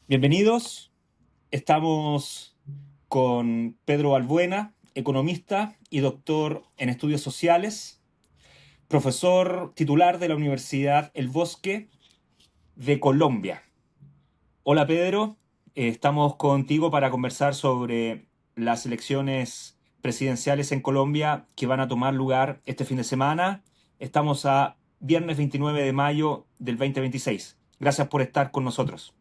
Bienvenidos, estamos con Pedro Balbuena, economista y doctor en estudios sociales, profesor titular de la Universidad El Bosque de Colombia. Hola Pedro, estamos contigo para conversar sobre las elecciones presidenciales en Colombia que van a tomar lugar este fin de semana. Estamos a viernes 29 de mayo del 2026. Gracias por estar con nosotros.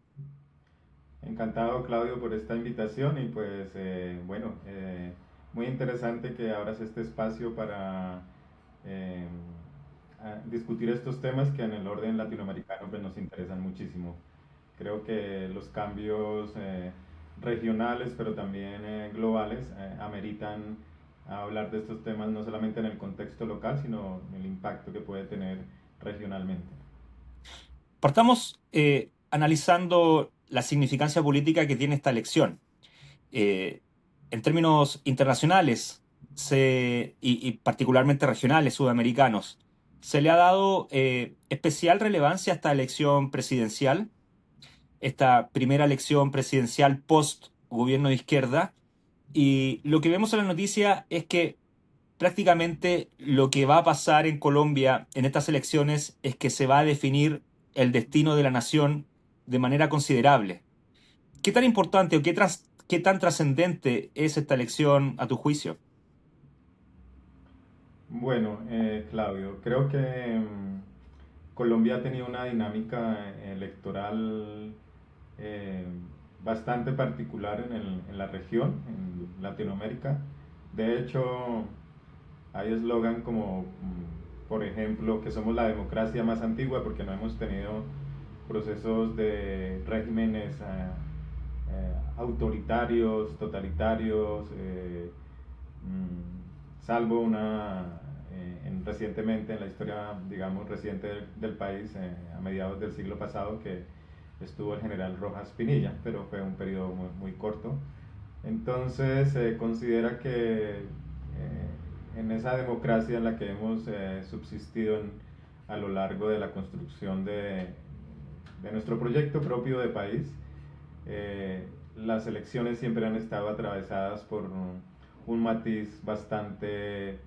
Encantado, Claudio, por esta invitación y pues bueno, muy interesante que abras este espacio para eh, discutir estos temas que en el orden latinoamericano pues, nos interesan muchísimo. Creo que los cambios regionales, pero también globales, ameritan hablar de estos temas no solamente en el contexto local, sino el impacto que puede tener regionalmente. Partamos analizando la significancia política que tiene esta elección. Eh, en términos internacionales y particularmente regionales sudamericanos, ¿se le ha dado especial relevancia a esta elección presidencial, esta primera elección presidencial post gobierno de izquierda? Y lo que vemos en la noticia es que prácticamente lo que va a pasar en Colombia en estas elecciones es que se va a definir el destino de la nación de manera considerable. ¿Qué tan importante o qué tan trascendente es esta elección a tu juicio? Bueno, Claudio, creo que Colombia ha tenido una dinámica electoral eh, bastante particular en la región, en Latinoamérica. De hecho, hay eslogan como, por ejemplo, que somos la democracia más antigua porque no hemos tenido procesos de regímenes autoritarios, totalitarios, salvo recientemente en la historia, digamos, reciente del país, a mediados del siglo pasado, que estuvo el general Rojas Pinilla, pero fue un periodo muy corto. Entonces se considera que en esa democracia en la que hemos subsistido a lo largo de la construcción de nuestro proyecto propio de país, las elecciones siempre han estado atravesadas por un matiz bastante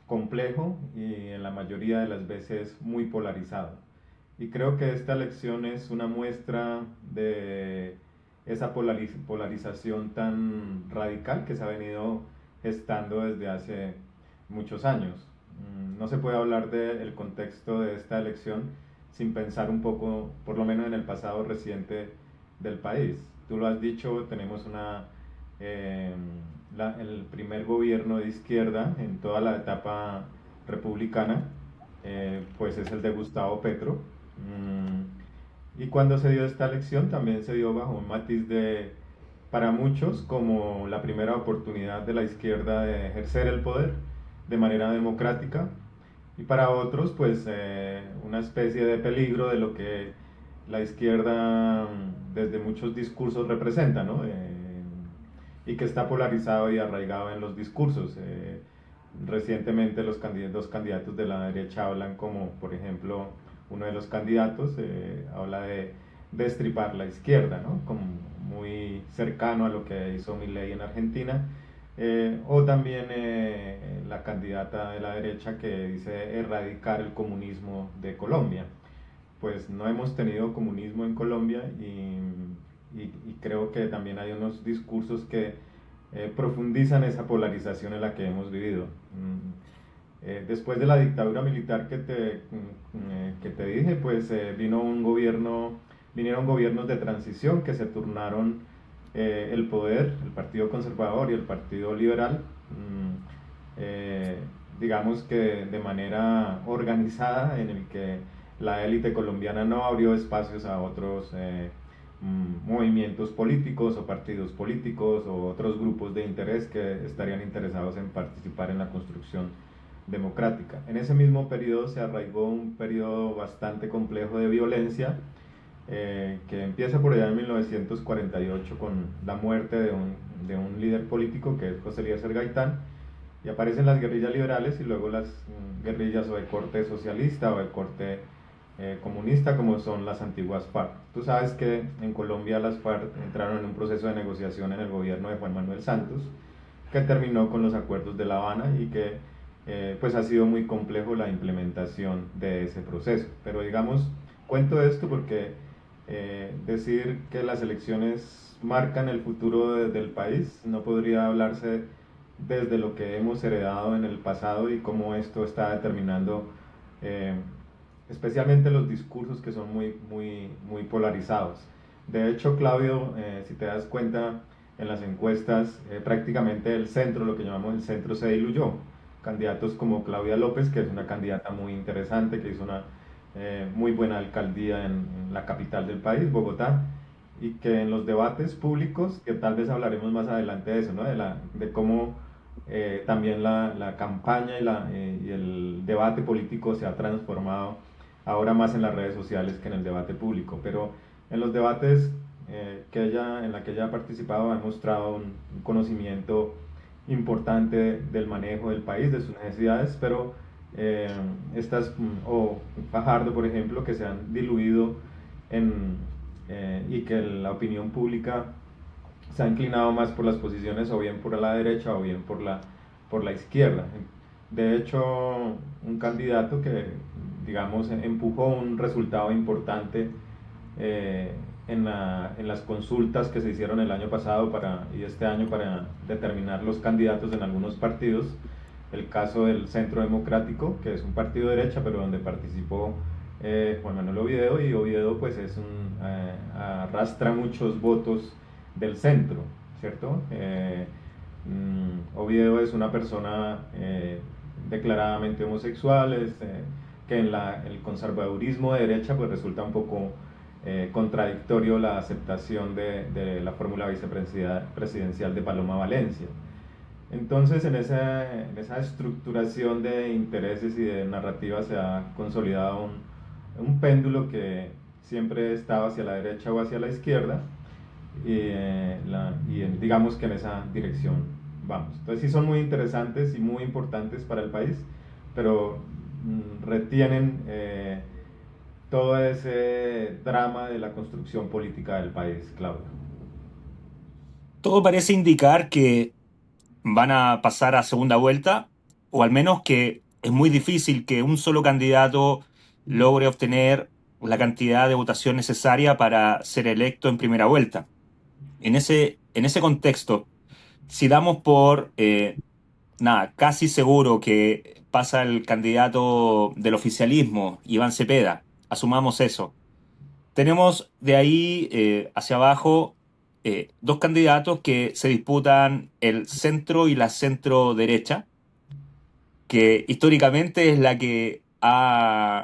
complejo y en la mayoría de las veces muy polarizado. Y creo que esta elección es una muestra de esa polarización tan radical que se ha venido gestando desde hace muchos años. No se puede hablar del contexto de esta elección sin pensar un poco, por lo menos en el pasado reciente del país. Tú lo has dicho, tenemos eh, el primer gobierno de izquierda en toda la etapa republicana, pues es el de Gustavo Petro. Y cuando se dio esta elección también se dio bajo un matiz para muchos, como la primera oportunidad de la izquierda de ejercer el poder de manera democrática, y para otros, pues una especie de peligro de lo que la izquierda desde muchos discursos representa, ¿no? Y que está polarizado y arraigado en los discursos. Recientemente dos candidatos de la derecha hablan como, por ejemplo, uno de los candidatos habla de destripar la izquierda, ¿no? Como muy cercano a lo que hizo Milei en Argentina. O también la candidata de la derecha que dice erradicar el comunismo de Colombia. Pues no hemos tenido comunismo en Colombia y creo que también hay unos discursos que profundizan esa polarización en la que hemos vivido. Después de la dictadura militar que te dije, pues vinieron gobiernos de transición que se turnaron el poder, el Partido Conservador y el Partido Liberal, eh, digamos que de manera organizada, en el que la élite colombiana no abrió espacios a otros movimientos políticos o partidos políticos o otros grupos de interés que estarían interesados en participar en la construcción democrática. En ese mismo periodo se arraigó un periodo bastante complejo de violencia que empieza por allá en 1948 con la muerte de un líder político que es José Eliezer Gaitán, y aparecen las guerrillas liberales y luego las guerrillas o de corte socialista o de corte comunista como son las antiguas FARC. Tú sabes que en Colombia las FARC entraron en un proceso de negociación en el gobierno de Juan Manuel Santos que terminó con los acuerdos de La Habana y que pues ha sido muy complejo la implementación de ese proceso. Pero digamos, cuento esto porque decir que las elecciones marcan el futuro del país no podría hablarse desde lo que hemos heredado en el pasado y cómo esto está determinando eh, especialmente los discursos que son muy polarizados. De hecho, Claudio, si te das cuenta, en las encuestas prácticamente el centro, lo que llamamos el centro, se diluyó. Candidatos como Claudia López, que es una candidata muy interesante, que hizo una muy buena alcaldía en la capital del país, Bogotá, y que en los debates públicos, que tal vez hablaremos más adelante de eso, ¿no? De cómo también la campaña y el debate político se ha transformado ahora más en las redes sociales que en el debate público, pero en los debates en la que ella ha participado ha mostrado un conocimiento importante del manejo del país, de sus necesidades, pero eh, o Fajardo, por ejemplo, que se han diluido en, y que la opinión pública se ha inclinado más por las posiciones o bien por la derecha o bien por la izquierda. De hecho, un candidato que, digamos, empujó un resultado importante eh, en las consultas que se hicieron el año pasado y este año para determinar los candidatos en algunos partidos, el caso del Centro Democrático, que es un partido de derecha, pero donde participó Juan Manuel Oviedo, y Oviedo pues arrastra muchos votos del centro, ¿cierto? Oviedo es una persona declaradamente homosexual, que en el conservadurismo de derecha pues resulta un poco contradictorio la aceptación de la fórmula vicepresidencial de Paloma Valencia. Entonces, en esa estructuración de intereses y de narrativas se ha consolidado un péndulo que siempre estaba hacia la derecha o hacia la izquierda, digamos que en esa dirección vamos. Entonces, sí son muy interesantes y muy importantes para el país, pero retienen todo ese drama de la construcción política del país, Claudio. Todo parece indicar que van a pasar a segunda vuelta, o al menos que es muy difícil que un solo candidato logre obtener la cantidad de votación necesaria para ser electo en primera vuelta. En ese contexto, si damos por casi seguro que pasa el candidato del oficialismo, Iván Cepeda, asumamos eso. Tenemos de ahí hacia abajo dos candidatos que se disputan el centro y la centro derecha, que históricamente es la que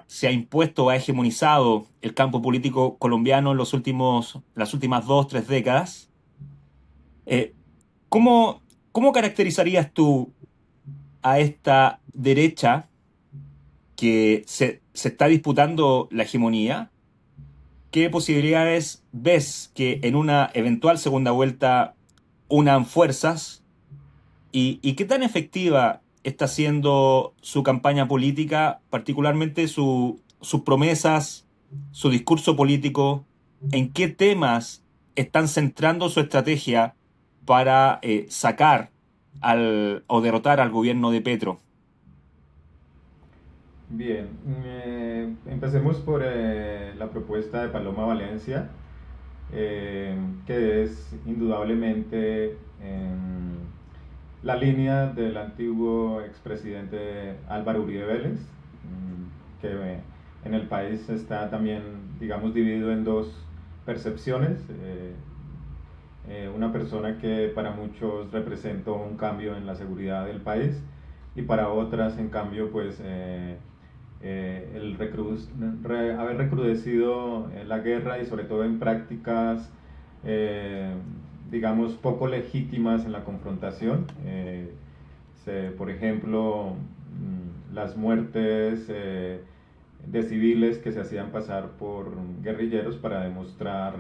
se ha impuesto o ha hegemonizado el campo político colombiano en las últimas 2, 3 décadas. Eh, ¿cómo, cómo caracterizarías tú a esta derecha que se está disputando la hegemonía? ¿Qué posibilidades ves que en una eventual segunda vuelta unan fuerzas? ¿Y qué tan efectiva está siendo su campaña política, particularmente sus promesas, su discurso político? ¿En qué temas están centrando su estrategia para sacar o derrotar al gobierno de Petro? Bien, empecemos por la propuesta de Paloma Valencia, que es indudablemente la línea del antiguo expresidente Álvaro Uribe Vélez, que en el país está también, digamos, dividido en dos percepciones. Una persona que para muchos representó un cambio en la seguridad del país y para otras, en cambio, pues haber recrudecido la guerra y sobre todo en prácticas, eh, digamos, poco legítimas en la confrontación. Por ejemplo, las muertes de civiles que se hacían pasar por guerrilleros para demostrar,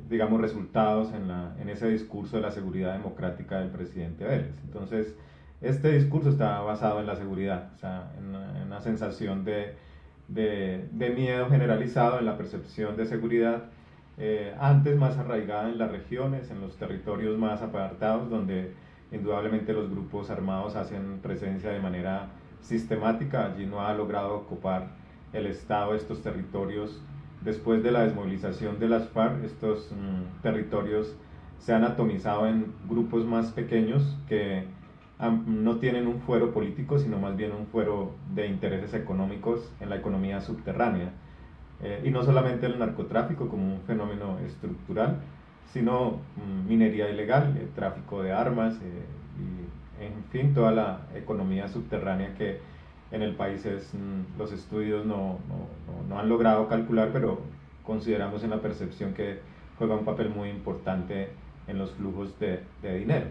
digamos, resultados en ese discurso de la seguridad democrática del presidente Vélez. Entonces, este discurso está basado en la seguridad, o sea, en una sensación de miedo generalizado en la percepción de seguridad, antes más arraigada en las regiones, en los territorios más apartados, donde indudablemente los grupos armados hacen presencia de manera sistemática. Allí no ha logrado ocupar el Estado estos territorios. Después de la desmovilización de las FARC, estos territorios se han atomizado en grupos más pequeños que no tienen un fuero político, sino más bien un fuero de intereses económicos en la economía subterránea. Y no solamente el narcotráfico como un fenómeno estructural, sino minería ilegal, tráfico de armas, y en fin, toda la economía subterránea que en el país los estudios no han logrado calcular, pero consideramos en la percepción que juega un papel muy importante en los flujos de dinero.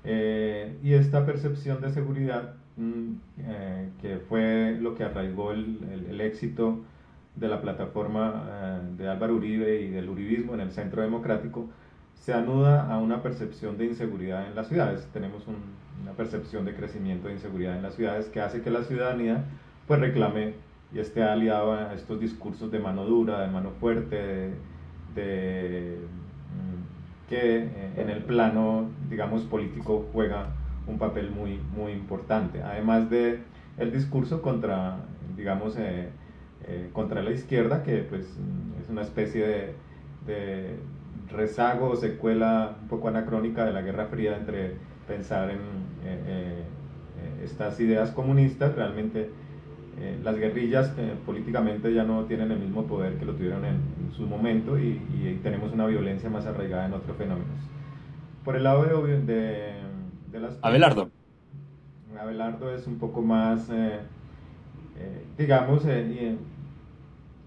Y esta percepción de seguridad, que fue lo que arraigó el éxito de la plataforma de Álvaro Uribe y del uribismo en el Centro Democrático, se anuda a una percepción de inseguridad en las ciudades. Tenemos una percepción de crecimiento de inseguridad en las ciudades que hace que la ciudadanía pues reclame y esté aliado a estos discursos de mano dura, de mano fuerte, que en el plano, digamos, político juega un papel muy importante. Además de el discurso contra, digamos, contra la izquierda, que pues es una especie de rezago o secuela un poco anacrónica de la Guerra Fría entre pensar en estas ideas comunistas. Realmente las guerrillas políticamente ya no tienen el mismo poder que lo tuvieron en su momento, y tenemos una violencia más arraigada en otros fenómenos. Por el lado de las políticas, Abelardo, Abelardo es un poco más, digamos,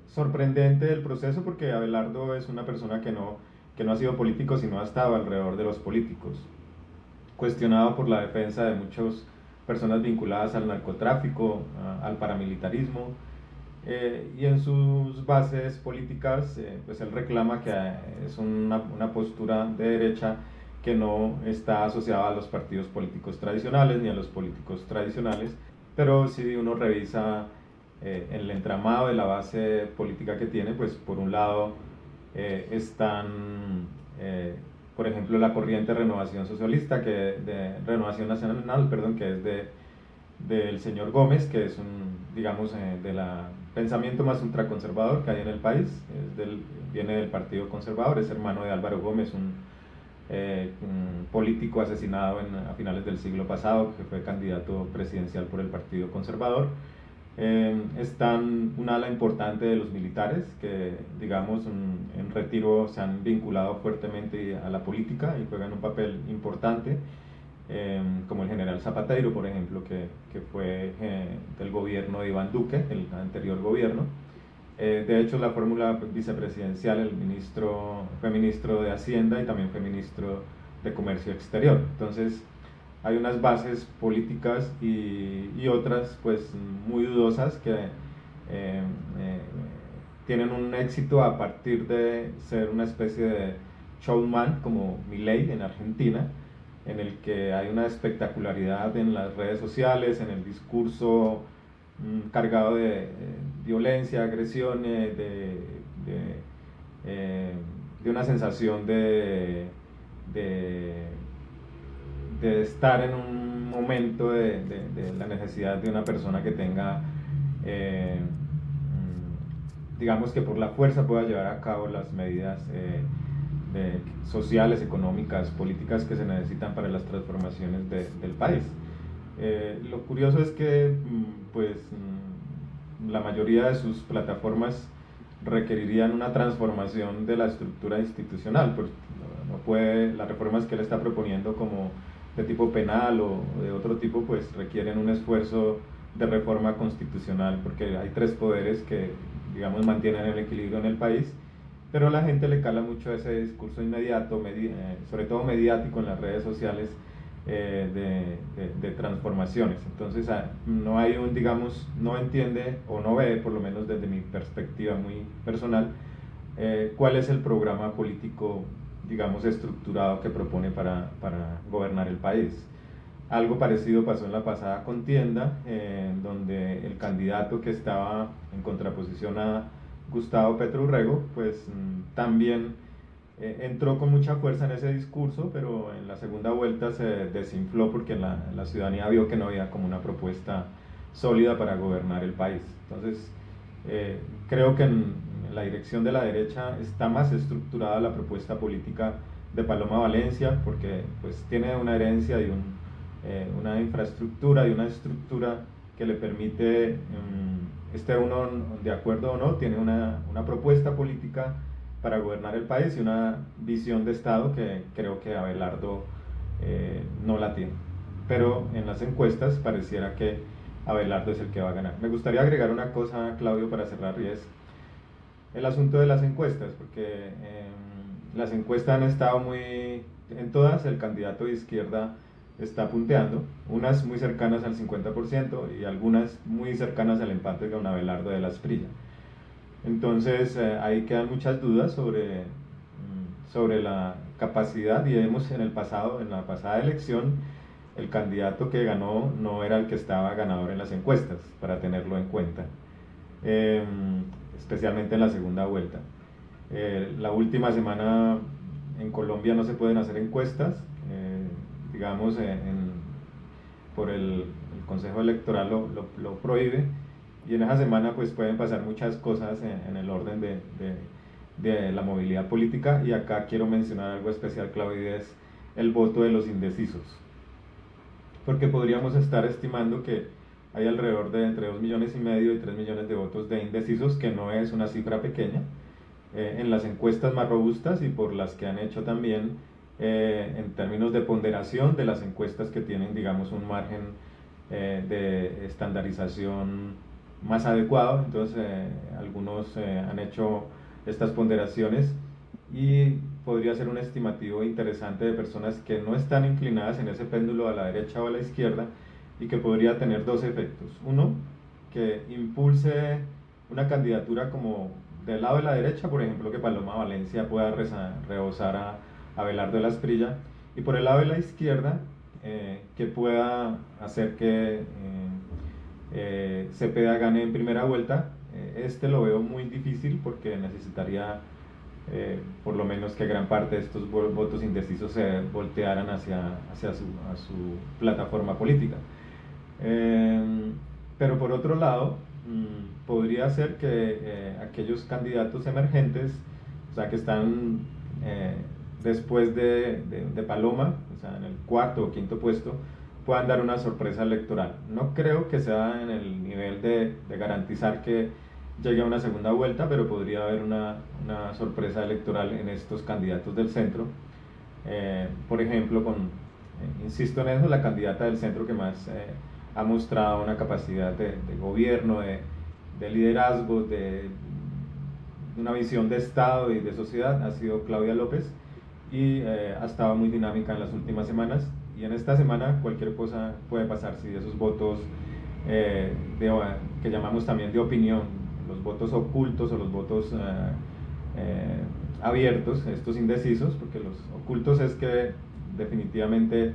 sorprendente el proceso, porque Abelardo es una persona que no ha sido político, sino ha estado alrededor de los políticos, cuestionado por la defensa de muchas personas vinculadas al narcotráfico, al paramilitarismo, y en sus bases políticas, pues él reclama que es una postura de derecha que no está asociada a los partidos políticos tradicionales ni a los políticos tradicionales, pero si uno revisa el entramado de la base política que tiene, pues por un lado están, por ejemplo, la corriente Renovación Socialista, Renovación Nacional, perdón, que es del señor Gómez, que es digamos, del pensamiento más ultraconservador que hay en el país. Viene del Partido Conservador, es hermano de Álvaro Gómez, un político asesinado a finales del siglo pasado, que fue candidato presidencial por el Partido Conservador. Están un ala importante de los militares que, digamos, en retiro se han vinculado fuertemente a la política y juegan un papel importante, como el general Zapatero, por ejemplo, que fue del gobierno de Iván Duque, el anterior gobierno. De hecho, la fórmula vicepresidencial, el ministro fue ministro de Hacienda y también fue ministro de Comercio Exterior. Entonces, hay unas bases políticas y otras pues muy dudosas que tienen un éxito a partir de ser una especie de showman como Milei en Argentina, en el que hay una espectacularidad en las redes sociales, en el discurso cargado de violencia, agresión, de una sensación de estar en un momento de la necesidad de una persona que tenga, digamos, que por la fuerza pueda llevar a cabo las medidas sociales, económicas, políticas que se necesitan para las transformaciones del país. Lo curioso es que pues, la mayoría de sus plataformas requerirían una transformación de la estructura institucional, pues no puede, las reformas que él está proponiendo como de tipo penal o de otro tipo, pues requieren un esfuerzo de reforma constitucional, porque hay tres poderes que, digamos, mantienen el equilibrio en el país, pero a la gente le cala mucho ese discurso inmediato, sobre todo mediático en las redes sociales, de transformaciones. Entonces no hay digamos, no entiende o no ve, por lo menos desde mi perspectiva muy personal, cuál es el programa político, digamos, estructurado que propone para gobernar el país. Algo parecido pasó en la pasada contienda, donde el candidato que estaba en contraposición a Gustavo Petro Urrego, pues también entró con mucha fuerza en ese discurso, pero en la segunda vuelta se desinfló porque la ciudadanía vio que no había como una propuesta sólida para gobernar el país. Entonces, eh, creo que en la dirección de la derecha está más estructurada la propuesta política de Paloma Valencia, porque pues tiene una herencia y una infraestructura y una estructura que le permite, esté uno de acuerdo o no, tiene una propuesta política para gobernar el país y una visión de Estado que creo que Abelardo no la tiene. Pero en las encuestas pareciera que Abelardo es el que va a ganar. Me gustaría agregar una cosa, Claudio, para cerrar, y es el asunto de las encuestas, porque las encuestas han estado muy, en todas el candidato de izquierda está punteando, unas muy cercanas al 50% y algunas muy cercanas al empate con Abelardo de la Esprilla. Entonces ahí quedan muchas dudas sobre la capacidad, y vemos en el pasado, en la pasada elección, el candidato que ganó no era el que estaba ganador en las encuestas, para tenerlo en cuenta, eh, especialmente en la segunda vuelta. La última semana en Colombia no se pueden hacer encuestas, digamos, por el Consejo Electoral lo prohíbe, y en esa semana pues pueden pasar muchas cosas en el orden de la movilidad política, y acá quiero mencionar algo especial, Claudia, es el voto de los indecisos, porque podríamos estar estimando que hay alrededor de entre 2,5 millones y 3 millones de votos de indecisos, que no es una cifra pequeña, en las encuestas más robustas y por las que han hecho también en términos de ponderación de las encuestas que tienen, digamos, un margen de estandarización más adecuado. Entonces, algunos han hecho estas ponderaciones y podría ser un estimativo interesante de personas que no están inclinadas en ese péndulo a la derecha o a la izquierda, y que podría tener dos efectos. Uno, que impulse una candidatura como del lado de la derecha, por ejemplo, que Paloma Valencia pueda rebosar a Abelardo de la Esprilla, y por el lado de la izquierda, que pueda hacer que Cepeda gane en primera vuelta. Este lo veo muy difícil porque necesitaría por lo menos que gran parte de estos votos indecisos se voltearan hacia su plataforma política. Eh, pero por otro lado, podría ser que aquellos candidatos emergentes, o sea, que están eh, después de Paloma, o sea, en el cuarto o quinto puesto, puedan dar una sorpresa electoral. No creo que sea en el nivel de garantizar que llegue a una segunda vuelta, pero podría haber una sorpresa electoral en estos candidatos del centro. Por ejemplo, insisto en eso, la candidata del centro que más ha mostrado una capacidad de gobierno, de liderazgo, de una visión de Estado y de sociedad ha sido Claudia López, y ha estado muy dinámica en las últimas semanas, y en esta semana cualquier cosa puede pasar si esos votos que llamamos también de opinión, los votos ocultos o los votos abiertos, estos indecisos, porque los ocultos es que definitivamente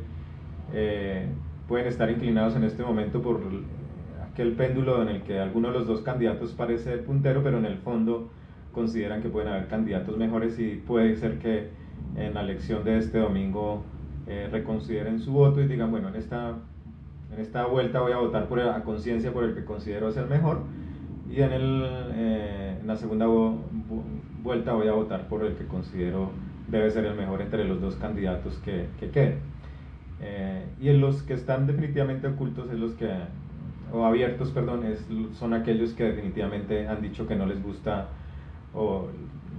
eh, pueden estar inclinados en este momento por aquel péndulo en el que alguno de los dos candidatos parece puntero, pero en el fondo consideran que pueden haber candidatos mejores, y puede ser que en la elección de este domingo reconsideren su voto y digan, bueno, en esta vuelta voy a votar a conciencia por el que considero es el mejor, y en la segunda vuelta voy a votar por el que considero debe ser el mejor entre los dos candidatos que queden. Y en los que están definitivamente ocultos es o abiertos, perdón, son aquellos que definitivamente han dicho que no les gusta, o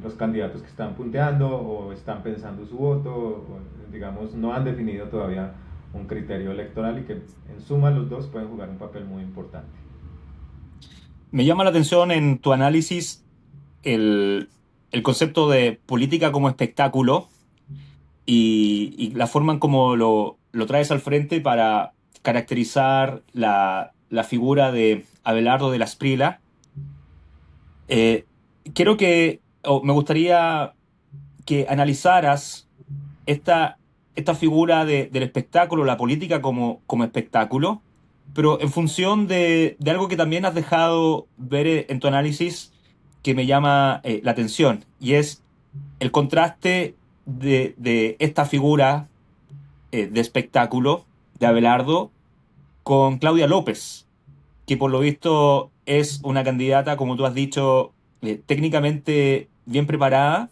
los candidatos que están punteando o están pensando su voto, o, digamos, no han definido todavía un criterio electoral, y que en suma los dos pueden jugar un papel muy importante. Me llama la atención en tu análisis el concepto de política como espectáculo y la forma en cómo lo traes al frente para caracterizar la figura de Abelardo de la Esprila. Eh, me gustaría que analizaras esta esta figura del espectáculo, la política como espectáculo, pero en función de algo que también has dejado ver en tu análisis que me llama la atención, y es el contraste de esta figura de espectáculo de Abelardo con Claudia López, que por lo visto es una candidata, como tú has dicho, técnicamente bien preparada,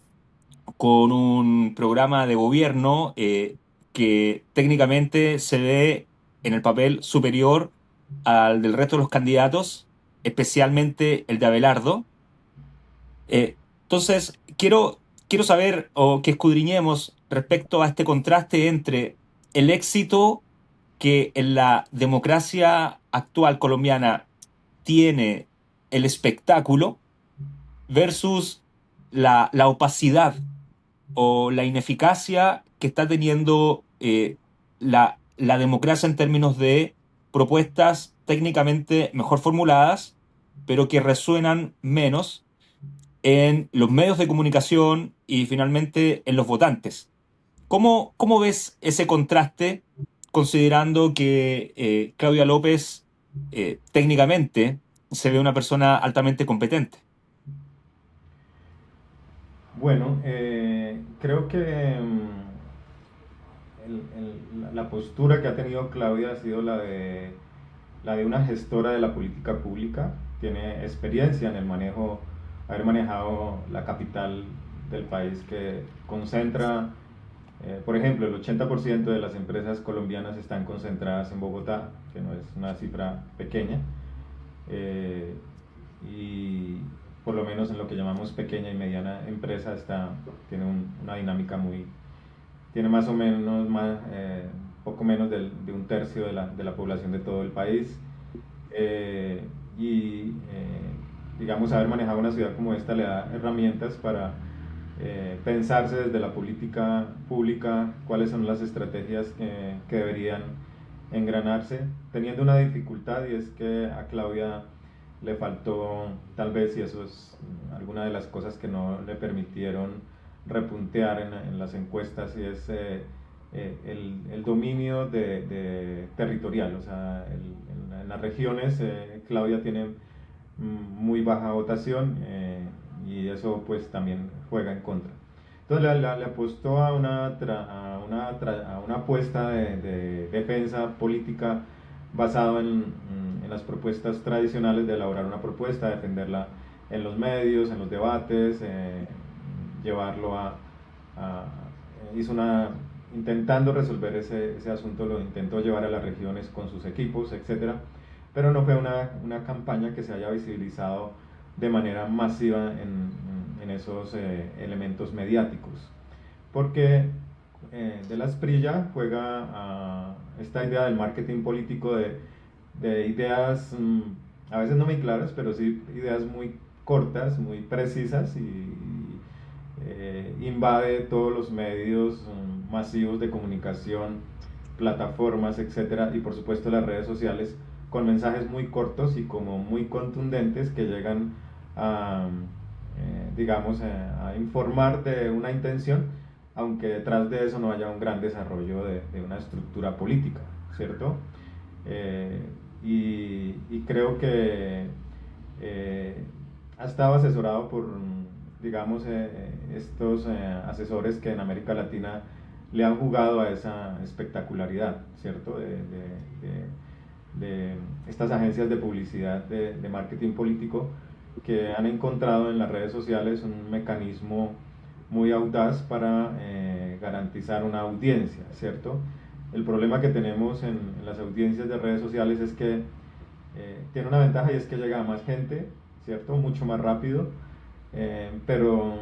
con un programa de gobierno que técnicamente se ve en el papel superior al del resto de los candidatos, especialmente el de Abelardo. Entonces, quiero saber o que escudriñemos respecto a este contraste entre el éxito que en la democracia actual colombiana tiene el espectáculo versus la opacidad o la ineficacia que está teniendo la democracia en términos de propuestas técnicamente mejor formuladas, pero que resuenan menos en los medios de comunicación y finalmente en los votantes. ¿Cómo ves ese contraste considerando que Claudia López técnicamente se ve una persona altamente competente? Bueno, creo que la postura que ha tenido Claudia ha sido la de una gestora de la política pública. Tiene experiencia en el manejo, haber manejado la capital del país que concentra, por ejemplo, el 80% de las empresas colombianas están concentradas en Bogotá, que no es una cifra pequeña. eh, y por lo menos en lo que llamamos pequeña y mediana empresa tiene una dinámica tiene más o menos poco menos de un tercio de la población de todo el país. eh, y digamos, haber manejado una ciudad como esta le da herramientas para pensarse desde la política pública cuáles son las estrategias que deberían engranarse, teniendo una dificultad, y es que a Claudia le faltó, tal vez, y eso es alguna de las cosas que no le permitieron repuntear en las encuestas, y es el dominio territorial. O sea, en las regiones Claudia tiene muy baja votación, y eso pues también juega en contra. Entonces le apostó a una apuesta de defensa política basado en las propuestas tradicionales, de elaborar una propuesta, defenderla en los medios, en los debates, llevarlo a hizo una intentando resolver ese asunto, lo intentó llevar a las regiones con sus equipos, etcétera, pero no fue una campaña que se haya visibilizado de manera masiva en esos elementos mediáticos, porque de la Esprilla juega a esta idea del marketing político de ideas a veces no muy claras, pero sí ideas muy cortas, muy precisas, y invade todos los medios masivos de comunicación, plataformas, etcétera, y por supuesto las redes sociales, con mensajes muy cortos y como muy contundentes que llegan a, digamos, a informar de una intención, aunque detrás de eso no haya un gran desarrollo de una estructura política, ¿cierto? Eh, y creo que ha estado asesorado por, digamos, estos asesores que en América Latina le han jugado a esa espectacularidad, ¿cierto? De estas agencias de publicidad, de marketing político, que han encontrado en las redes sociales un mecanismo muy audaz para garantizar una audiencia, ¿cierto? El problema que tenemos en las audiencias de redes sociales es que tiene una ventaja, y es que llega a más gente, ¿cierto? Mucho más rápido, pero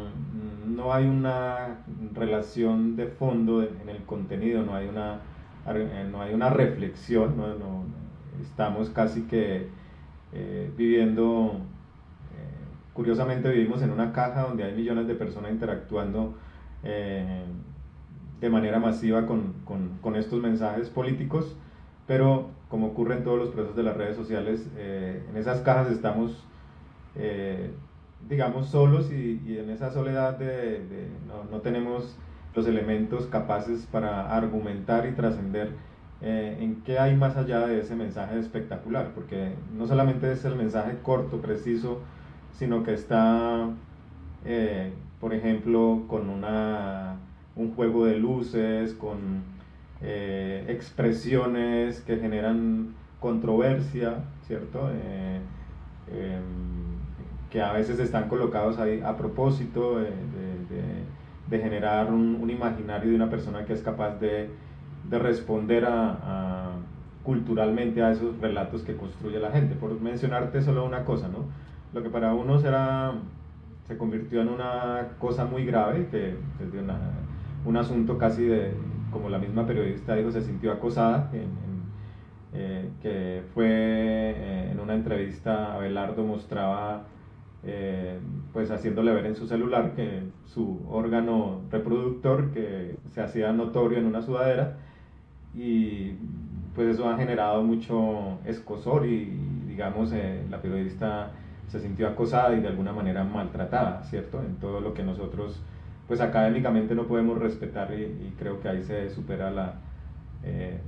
no hay una relación de fondo en el contenido, no hay una reflexión, estamos casi que viviendo, curiosamente vivimos en una caja donde hay millones de personas interactuando eh, de manera masiva con estos mensajes políticos, pero como ocurre en todos los procesos de las redes sociales, en esas cajas estamos, digamos, solos, y en esa soledad no tenemos los elementos capaces para argumentar y trascender en qué hay más allá de ese mensaje espectacular, porque no solamente es el mensaje corto, preciso, sino que está, por ejemplo, con un juego de luces, con expresiones que generan controversia, ¿cierto? Eh, que a veces están colocados ahí a propósito de generar un imaginario de una persona que es capaz de responder culturalmente a esos relatos que construye la gente. Por mencionarte solo una cosa, ¿no? Lo que para unos se convirtió en una cosa muy grave, que desde un asunto casi de, como la misma periodista dijo, se sintió acosada, que fue en una entrevista Abelardo mostraba pues haciéndole ver en su celular que su órgano reproductor que se hacía notorio en una sudadera, y pues eso ha generado mucho escosor y digamos la periodista se sintió acosada y de alguna manera maltratada, ¿cierto? En todo lo que nosotros pues académicamente no podemos respetar, y creo que ahí se supera eh,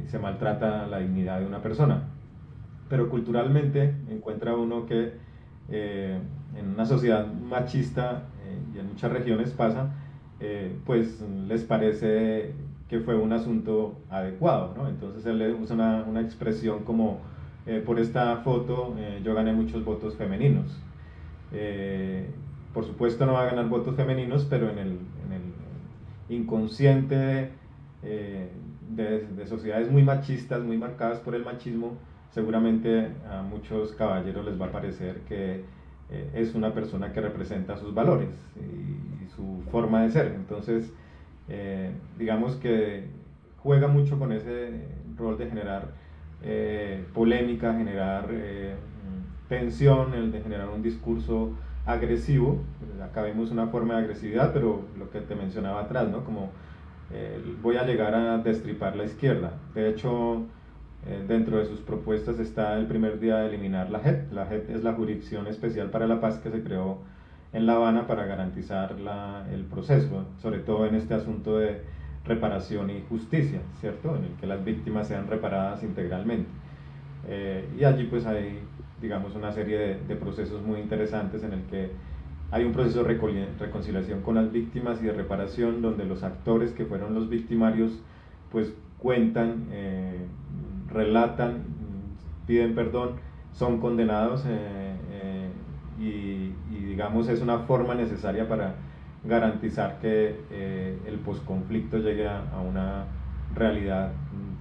se maltrata la dignidad de una persona. Pero culturalmente encuentra uno que en una sociedad machista, y en muchas regiones pasa, pues les parece que fue un asunto adecuado, ¿no? Entonces él le usa una expresión como, por esta foto yo gané muchos votos femeninos. Eh, por supuesto no va a ganar votos femeninos, pero en el inconsciente de sociedades muy machistas, muy marcadas por el machismo, seguramente a muchos caballeros les va a parecer que es una persona que representa sus valores y su forma de ser. Entonces, digamos que juega mucho con ese rol de generar polémica, generar tensión, el de generar un discurso agresivo. Acá vemos una forma de agresividad, pero lo que te mencionaba atrás, ¿no? Como voy a llegar a destripar la izquierda. De hecho, dentro de sus propuestas está el primer día de eliminar la JEP. La JEP es la Jurisdicción Especial para la Paz que se creó en La Habana para garantizar el proceso, sobre todo en este asunto de reparación y justicia, ¿cierto? En el que las víctimas sean reparadas integralmente. Y allí pues hay, digamos, una serie de procesos muy interesantes en el que hay un proceso de reconciliación con las víctimas y de reparación, donde los actores que fueron los victimarios pues cuentan, relatan, piden perdón, son condenados, y digamos es una forma necesaria para garantizar que el posconflicto llegue a una realidad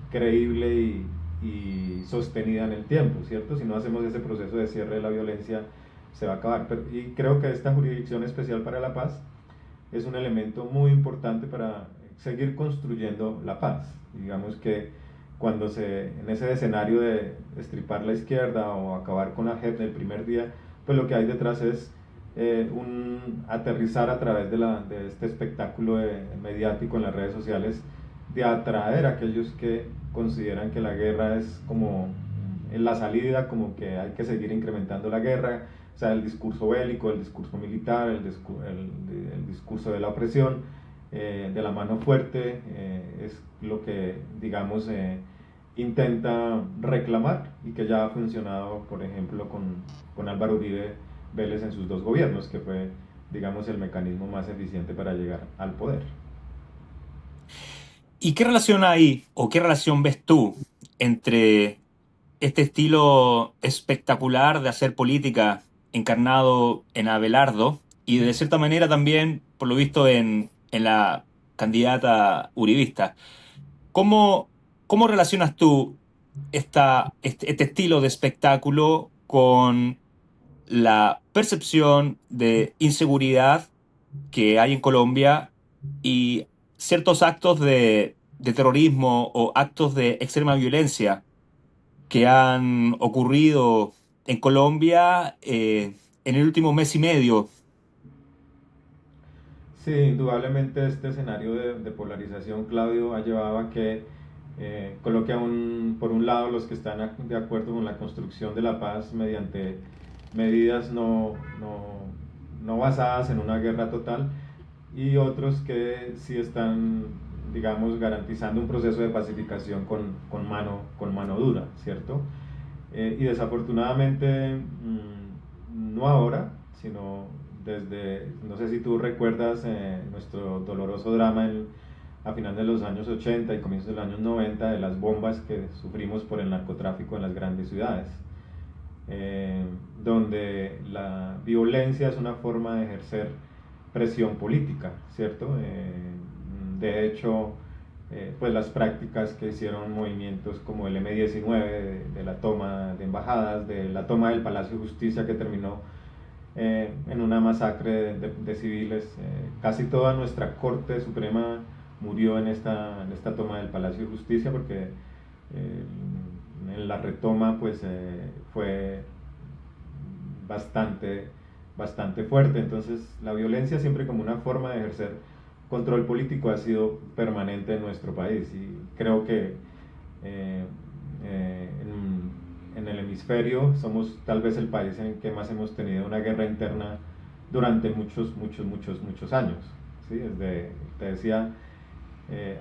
creíble y sostenida en el tiempo, ¿cierto? Si no hacemos ese proceso de cierre de la violencia, se va a acabar. Y creo que esta Jurisdicción Especial para la Paz es un elemento muy importante para seguir construyendo la paz. Digamos que cuando en ese escenario de estripar la izquierda o acabar con la JEP del primer día, pues lo que hay detrás es un aterrizar a través de este espectáculo mediático en las redes sociales, de atraer a aquellos que consideran que la guerra es como en la salida, como que hay que seguir incrementando la guerra, o sea, el discurso bélico, el discurso militar, el discurso de la opresión, de la mano fuerte, es lo que, digamos, intenta reclamar, y que ya ha funcionado, por ejemplo, con Álvaro Uribe Vélez en sus dos gobiernos, que fue, digamos, el mecanismo más eficiente para llegar al poder. ¿Y qué relación hay o qué relación ves tú entre este estilo espectacular de hacer política encarnado en Abelardo y de cierta manera también, por lo visto, en la candidata uribista? ¿Cómo, cómo relacionas tú este estilo de espectáculo con la percepción de inseguridad que hay en Colombia y ciertos actos de terrorismo o actos de extrema violencia que han ocurrido en Colombia en el último mes y medio? Sí, indudablemente este escenario de polarización, Claudio, ha llevado a que coloque por un lado los que están de acuerdo con la construcción de la paz mediante medidas no basadas en una guerra total, y otros que sí están, digamos, garantizando un proceso de pacificación con mano dura, ¿cierto? Y desafortunadamente, no ahora, sino desde, no sé si tú recuerdas nuestro doloroso drama a final de los años 80 y comienzos de los años 90 de las bombas que sufrimos por el narcotráfico en las grandes ciudades, eh, donde la violencia es una forma de ejercer presión política, ¿cierto? De hecho, pues las prácticas que hicieron movimientos como el M-19 de la toma de embajadas, de la toma del Palacio de Justicia que terminó en una masacre de civiles. Casi toda nuestra Corte Suprema murió en esta toma del Palacio de Justicia porque en la retoma pues fue bastante, bastante fuerte. Entonces la violencia siempre como una forma de ejercer control político ha sido permanente en nuestro país y creo que eh, en el hemisferio somos tal vez el país en el que más hemos tenido una guerra interna durante muchos años. ¿Sí? Desde, te decía,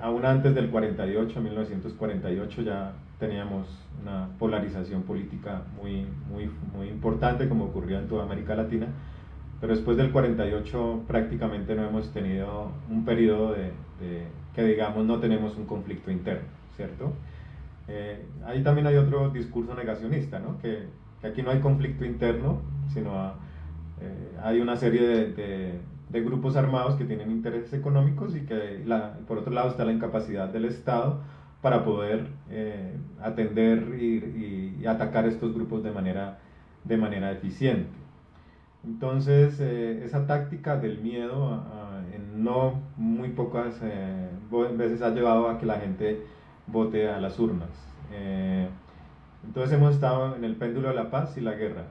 aún antes del 48, 1948, ya teníamos una polarización política muy importante, como ocurrió en toda América Latina, pero después del 48 prácticamente no hemos tenido un periodo que digamos no tenemos un conflicto interno, ¿cierto? Ahí también hay otro discurso negacionista, ¿no? Que aquí no hay conflicto interno, sino hay una serie de grupos armados que tienen intereses económicos y que por otro lado está la incapacidad del Estado para poder atender y atacar estos grupos de manera eficiente. Entonces, esa táctica del miedo en no muy pocas veces ha llevado a que la gente vote a las urnas. Eh, entonces hemos estado en el péndulo de la paz y la guerra.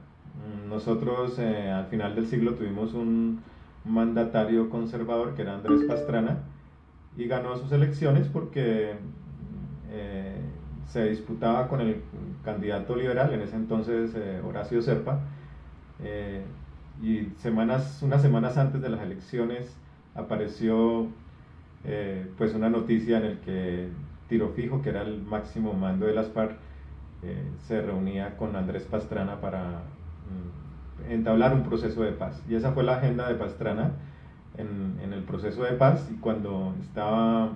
Nosotros al final del siglo tuvimos un mandatario conservador que era Andrés Pastrana y ganó sus elecciones porque eh, se disputaba con el candidato liberal, en ese entonces Horacio Serpa, eh, y unas semanas antes de las elecciones apareció pues una noticia en el que Tiro Fijo, que era el máximo mando de las FARC, se reunía con Andrés Pastrana para entablar un proceso de paz. Y esa fue la agenda de Pastrana en el proceso de paz. Y cuando estaba,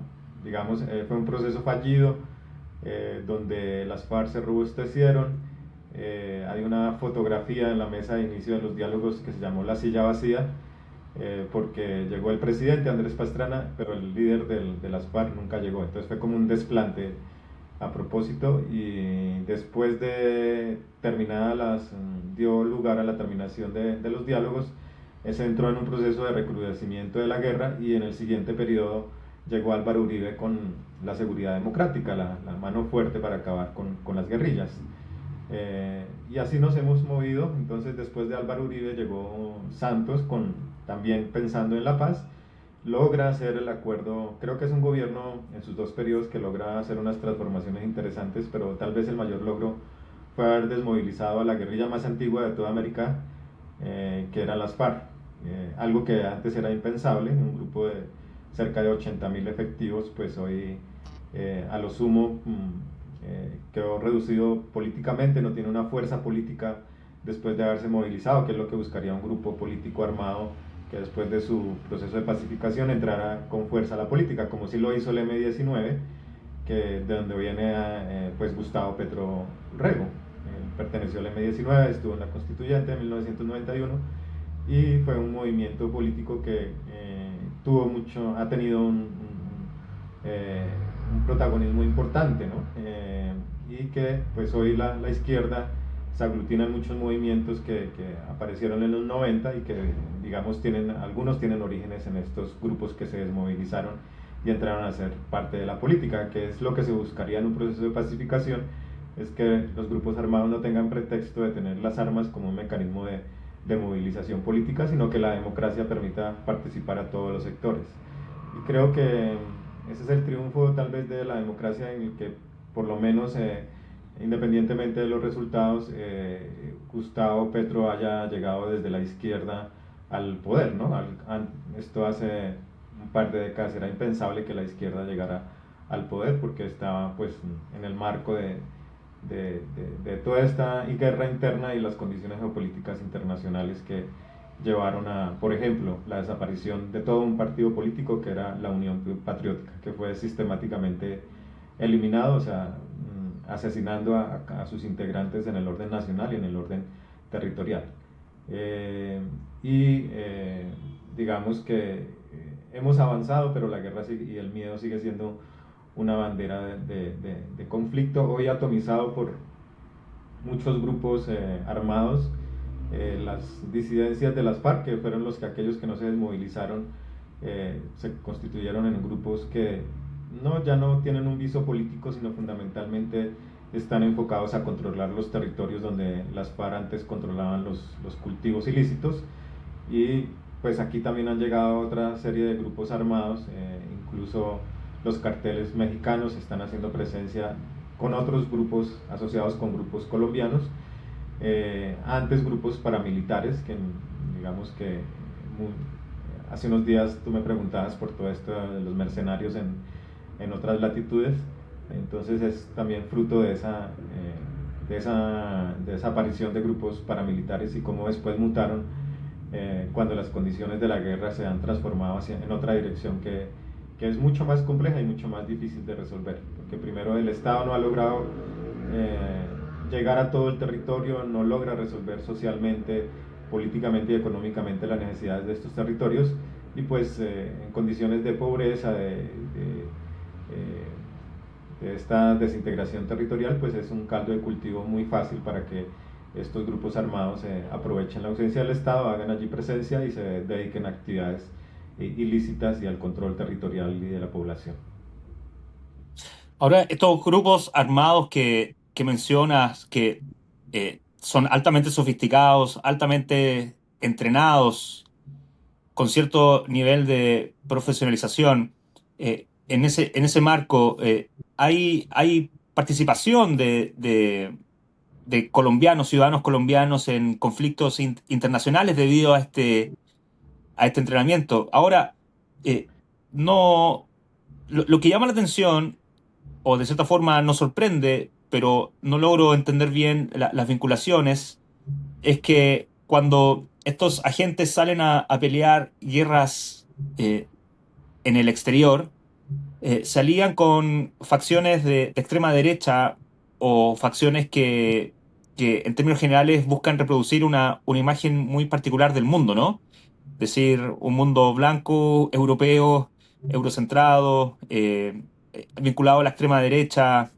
digamos, fue un proceso fallido, donde las FARC se robustecieron. Hay una fotografía en la mesa de inicio de los diálogos que se llamó La silla vacía, porque llegó el presidente Andrés Pastrana, pero el líder de las FARC nunca llegó. Entonces fue como un desplante a propósito y después de dio lugar a la terminación de los diálogos, se entró en un proceso de recrudecimiento de la guerra y en el siguiente periodo llegó Álvaro Uribe con la seguridad democrática, la mano fuerte para acabar con las guerrillas. Y así nos hemos movido. Entonces después de Álvaro Uribe llegó Santos también pensando en la paz, logra hacer el acuerdo. Creo que es un gobierno en sus dos periodos que logra hacer unas transformaciones interesantes, pero tal vez el mayor logro fue haber desmovilizado a la guerrilla más antigua de toda América, que eran las FARC, algo que antes era impensable. Un grupo de cerca de 80.000 efectivos, pues hoy a lo sumo quedó reducido políticamente, no tiene una fuerza política después de haberse movilizado, que es lo que buscaría un grupo político armado que después de su proceso de pacificación entrara con fuerza a la política, como sí lo hizo el M-19, de donde viene pues Gustavo Petro Rego. Perteneció al M-19, estuvo en la Constituyente en 1991 y fue un movimiento político que ha tenido un protagonismo importante, ¿no? Y que pues hoy la izquierda se aglutina en muchos movimientos que aparecieron en los 90 y que digamos algunos tienen orígenes en estos grupos que se desmovilizaron y entraron a ser parte de la política, que es lo que se buscaría en un proceso de pacificación, es que los grupos armados no tengan pretexto de tener las armas como un mecanismo de movilización política, sino que la democracia permita participar a todos los sectores. Y creo que ese es el triunfo tal vez de la democracia, en el que por lo menos independientemente de los resultados, Gustavo Petro haya llegado desde la izquierda al poder, ¿no? Esto hace par de décadas era impensable que la izquierda llegara al poder porque estaba pues en el marco de toda esta guerra interna y las condiciones geopolíticas internacionales que llevaron a, por ejemplo, la desaparición de todo un partido político que era la Unión Patriótica, que fue sistemáticamente eliminado, o sea, asesinando a sus integrantes en el orden nacional y en el orden territorial. Eh, y digamos que hemos avanzado, pero la guerra y el miedo sigue siendo una bandera de conflicto, hoy atomizado por muchos grupos armados, las disidencias de las FARC, que fueron los que aquellos que no se desmovilizaron, se constituyeron en grupos que no, ya no tienen un viso político, sino fundamentalmente están enfocados a controlar los territorios donde las FARC antes controlaban los cultivos ilícitos. Y pues aquí también han llegado otra serie de grupos armados, incluso los carteles mexicanos están haciendo presencia con otros grupos asociados con grupos colombianos, antes grupos paramilitares, que digamos que hace unos días tú me preguntabas por todo esto de los mercenarios en otras latitudes, entonces es también fruto de esa aparición de grupos paramilitares y cómo después mutaron cuando las condiciones de la guerra se han transformado en otra dirección que es mucho más compleja y mucho más difícil de resolver, porque primero el Estado no ha logrado llegar a todo el territorio, no logra resolver socialmente, políticamente y económicamente las necesidades de estos territorios, y pues en condiciones de pobreza, de esta desintegración territorial, pues es un caldo de cultivo muy fácil para que estos grupos armados aprovechen la ausencia del Estado, hagan allí presencia y se dediquen a actividades ilícitas y al control territorial y de la población. Ahora, estos grupos armados que mencionas, que son altamente sofisticados, altamente entrenados, con cierto nivel de profesionalización, en ese marco, hay participación de colombianos, ciudadanos colombianos en conflictos internacionales debido a este entrenamiento. Ahora, no, lo que llama la atención o de cierta forma nos sorprende, pero no logro entender bien las vinculaciones, es que cuando estos agentes salen a pelear guerras en el exterior, se alían con facciones de extrema derecha o facciones que en términos generales buscan reproducir una imagen muy particular del mundo, ¿no? Es decir, un mundo blanco, europeo, eurocentrado, vinculado a la extrema derecha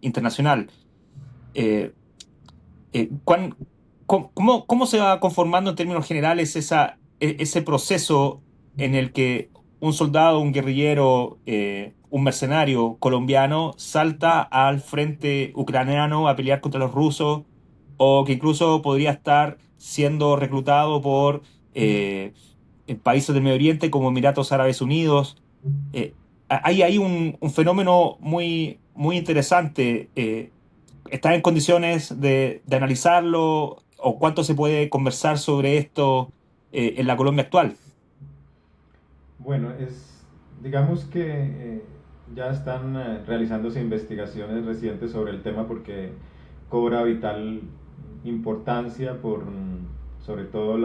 internacional. Eh, ¿cuán- cómo se va conformando en términos generales ese proceso en el que un soldado, un guerrillero, un mercenario colombiano salta al frente ucraniano a pelear contra los rusos o que incluso podría estar siendo reclutado por en países del Medio Oriente como Emiratos Árabes Unidos? Hay ahí un fenómeno muy interesante. ¿Estás en condiciones de analizarlo o cuánto se puede conversar sobre esto en la Colombia actual? Bueno, digamos que ya están realizándose investigaciones recientes sobre el tema porque cobra vital importancia por sobre todo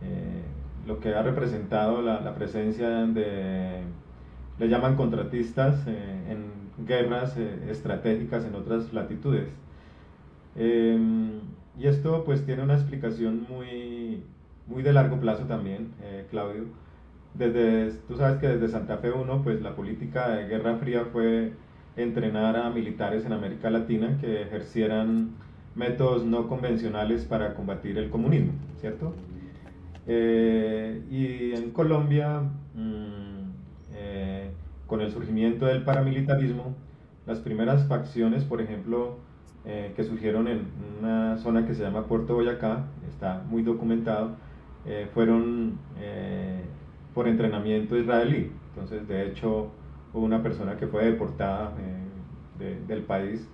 eh, lo que ha representado la presencia le llaman contratistas en guerras estratégicas en otras latitudes. Eh, y esto pues tiene una explicación muy de largo plazo también, Claudio. Tú sabes que desde Santa Fe 1 pues la política de Guerra Fría fue entrenar a militares en América Latina que ejercieran métodos no convencionales para combatir el comunismo, ¿cierto? Y en Colombia, con el surgimiento del paramilitarismo, las primeras facciones, por ejemplo, que surgieron en una zona que se llama Puerto Boyacá, está muy documentado, fueron por entrenamiento israelí. Entonces, de hecho, hubo una persona que fue deportada del país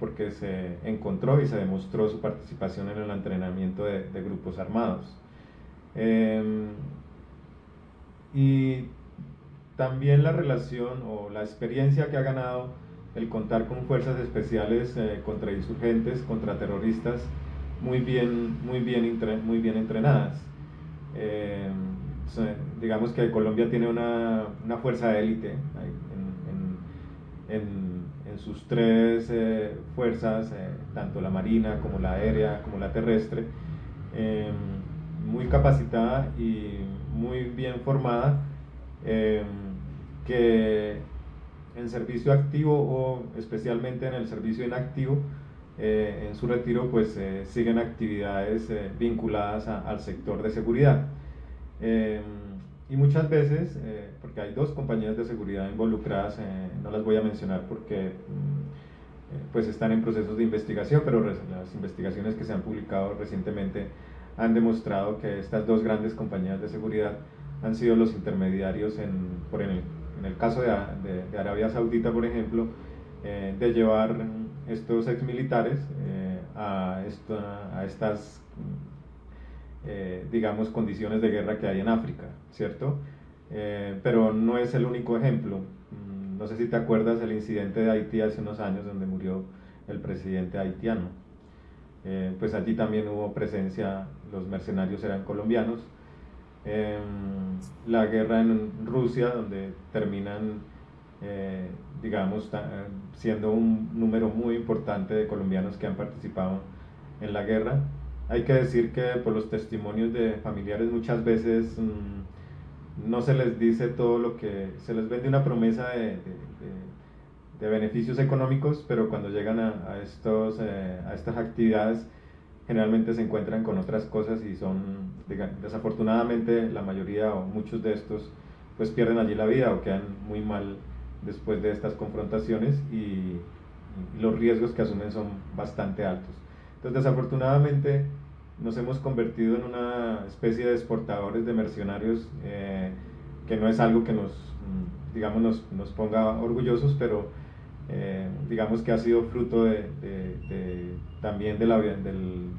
porque se encontró y se demostró su participación en el entrenamiento de grupos armados. Eh, y también la relación o la experiencia que ha ganado el contar con fuerzas especiales contra insurgentes, contra terroristas, muy bien entrenadas. Eh, digamos que Colombia tiene una fuerza de élite en sus tres fuerzas, tanto la marina como la aérea como la terrestre, eh, muy capacitada y muy bien formada, eh, que en servicio activo o especialmente en el servicio inactivo, en su retiro, pues siguen actividades vinculadas al sector de seguridad. Eh, y muchas veces, porque hay dos compañías de seguridad involucradas, no las voy a mencionar porque pues están en procesos de investigación, pero las investigaciones que se han publicado recientemente han demostrado que estas dos grandes compañías de seguridad han sido los intermediarios en el caso de Arabia Saudita, por ejemplo, de llevar estos exmilitares a estas digamos, condiciones de guerra que hay en África, ¿cierto? Pero no es el único ejemplo. No sé si te acuerdas del incidente de Haití hace unos años donde murió el presidente haitiano. Pues allí también hubo presencia, los mercenarios eran colombianos. Eh, la guerra en Rusia, donde terminan, digamos, siendo un número muy importante de colombianos que han participado en la guerra. Hay que decir que por los testimonios de familiares muchas veces no se les dice todo lo que se les vende, una promesa de beneficios económicos, pero cuando llegan a estas actividades generalmente se encuentran con otras cosas y son, desafortunadamente la mayoría o muchos de estos pues pierden allí la vida o quedan muy mal después de estas confrontaciones y los riesgos que asumen son bastante altos. Entonces desafortunadamente nos hemos convertido en una especie de exportadores de mercenarios, que no es algo que digamos, nos ponga orgullosos, pero digamos que ha sido fruto también de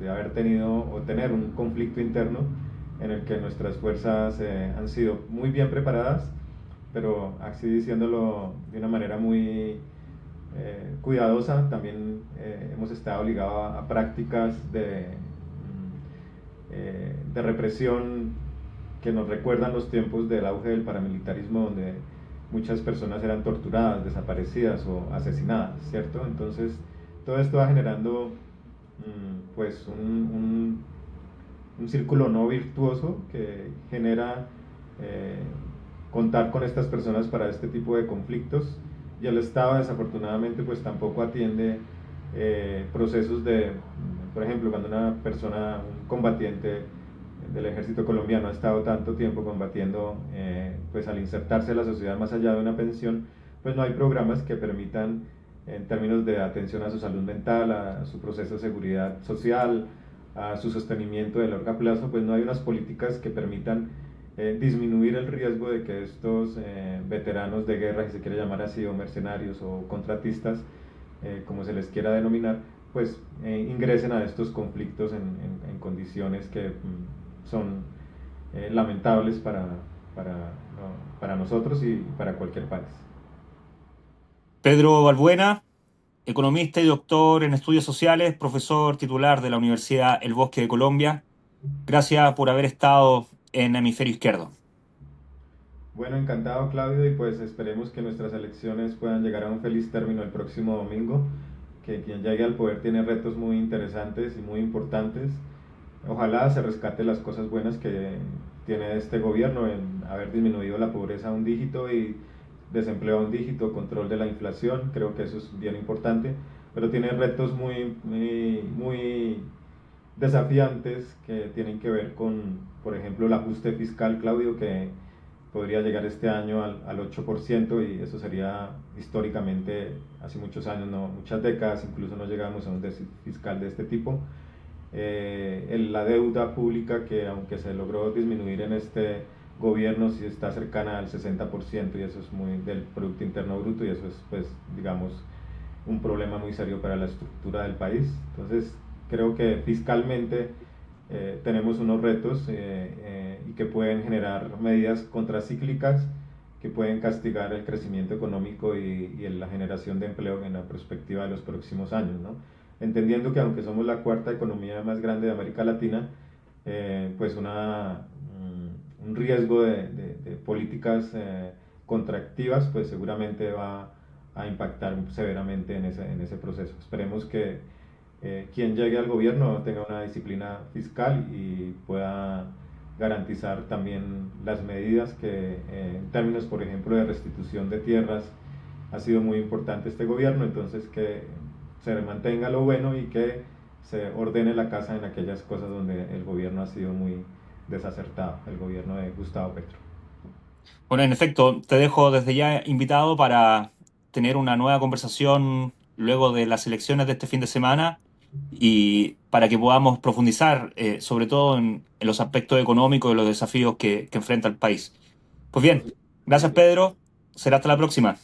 haber tenido o tener un conflicto interno en el que nuestras fuerzas han sido muy bien preparadas, pero así diciéndolo de una manera muy cuidadosa, también hemos estado ligados a prácticas de represión que nos recuerdan los tiempos del auge del paramilitarismo, donde muchas personas eran torturadas, desaparecidas o asesinadas, ¿cierto? Entonces, todo esto va generando pues un círculo no virtuoso que genera contar con estas personas para este tipo de conflictos, y el Estado desafortunadamente pues tampoco atiende procesos por ejemplo, cuando una persona, un combatiente del ejército colombiano ha estado tanto tiempo combatiendo, pues al insertarse a la sociedad más allá de una pensión, pues no hay programas que permitan, en términos de atención a su salud mental, a su proceso de seguridad social, a su sostenimiento de largo plazo, pues no hay unas políticas que permitan disminuir el riesgo de que estos veteranos de guerra, si se quiere llamar así, o mercenarios o contratistas, como se les quiera denominar, pues ingresen a estos conflictos en condiciones que son lamentables para, no, para nosotros y para cualquier país. Pedro Balbuena, economista y doctor en estudios sociales, profesor titular de la Universidad El Bosque de Colombia. Gracias por haber estado en Hemisferio Izquierdo. Bueno, encantado Claudio, y pues esperemos que nuestras elecciones puedan llegar a un feliz término el próximo domingo, que quien llegue al poder tiene retos muy interesantes y muy importantes. Ojalá se rescate las cosas buenas que tiene este gobierno en haber disminuido la pobreza a un dígito y desempleo a un dígito, control de la inflación, creo que eso es bien importante, pero tiene retos muy desafiantes que tienen que ver con, por ejemplo, el ajuste fiscal, Claudio, que podría llegar este año al 8%, y eso sería históricamente, hace muchos años, no, muchas décadas, incluso no llegamos a un déficit fiscal de este tipo. La deuda pública, que aunque se logró disminuir en este gobierno, sí está cercana al 60%, y eso es muy del Producto Interno Bruto, y eso es, pues, digamos, un problema muy serio para la estructura del país. Entonces, creo que fiscalmente tenemos unos retos y que pueden generar medidas contracíclicas que pueden castigar el crecimiento económico y la generación de empleo en la perspectiva de los próximos años, ¿no? Entendiendo que aunque somos la cuarta economía más grande de América Latina, pues un riesgo de políticas contractivas pues seguramente va a impactar severamente en ese proceso. Esperemos que quien llegue al gobierno tenga una disciplina fiscal y pueda garantizar también las medidas que en términos, por ejemplo, de restitución de tierras ha sido muy importante este gobierno, entonces que se mantenga lo bueno y que se ordene la casa en aquellas cosas donde el gobierno ha sido muy desacertado, el gobierno de Gustavo Petro. Bueno, en efecto, te dejo desde ya invitado para tener una nueva conversación luego de las elecciones de este fin de semana y para que podamos profundizar, sobre todo en los aspectos económicos y los desafíos que enfrenta el país. Pues Por bien, su- gracias Pedro, será hasta la próxima.